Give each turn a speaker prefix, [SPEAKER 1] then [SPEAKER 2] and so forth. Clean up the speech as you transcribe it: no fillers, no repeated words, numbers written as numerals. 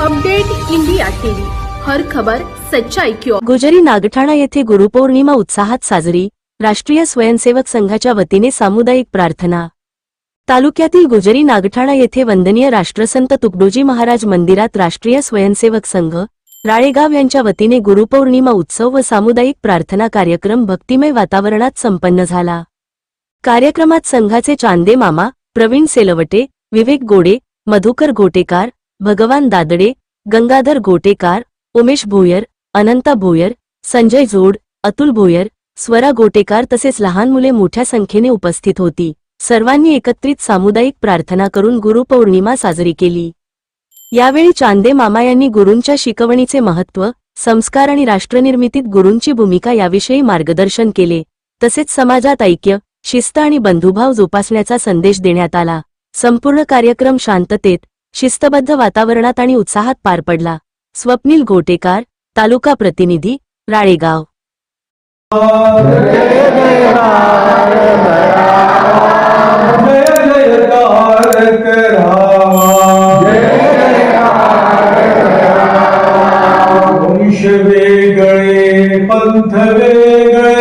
[SPEAKER 1] Update India TV, हर खबर सच्चाई की ओर।
[SPEAKER 2] गुजरी नागठाणा येथे गुरुपौर्णिमा उत्साहात साजरी। राष्ट्रीय स्वयंसेवक संघाच्या वतीने सामुदायिक प्रार्थना। तालुक्यातील गुजरी नागठाणा येथे वंदनीय राष्ट्रसंत तुकडोजी महाराज मंदिरात राष्ट्रीय स्वयंसेवक संघ राळेगाव यांच्या वतीने गुरुपौर्णिमा उत्सव व सामुदायिक प्रार्थना कार्यक्रम भक्तिमय वातावरणात संपन्न झाला। कार्यक्रमात संघाचे चांदे मामा, प्रवीण सेलवटे, विवेक गोडे, मधुकर गोटेकार, भगवान दादडे, गंगाधर गोटेकार, उमेश भोयर, अनंता भोयर, संजय जोड, अतुल भोयर, स्वरा गोटेकार तसेच लहान मुले मोठ्या संख्येने उपस्थित होती। सर्वांनी एकत्रित सामुदायिक प्रार्थना करून गुरुपौर्णिमा साजरी केली। यावेळी चांदे मामा यांनी गुरूंच्या शिकवणीचे महत्त्व, संस्कार आणि राष्ट्रनिर्मितीत गुरूंची भूमिका याविषयी मार्गदर्शन केले। तसेच समाजात ऐक्य, शिस्त आणि बंधुभाव जोपासण्याचा संदेश देण्यात आला। संपूर्ण कार्यक्रम शांततेत, शिस्तबद्ध वातावरणात आणि उत्साहात पार पडला। स्वप्नील गोटेकार, तालुका प्रतिनिधी, राळेगाव।
[SPEAKER 3] वंश वेगळे पंथ वेगळे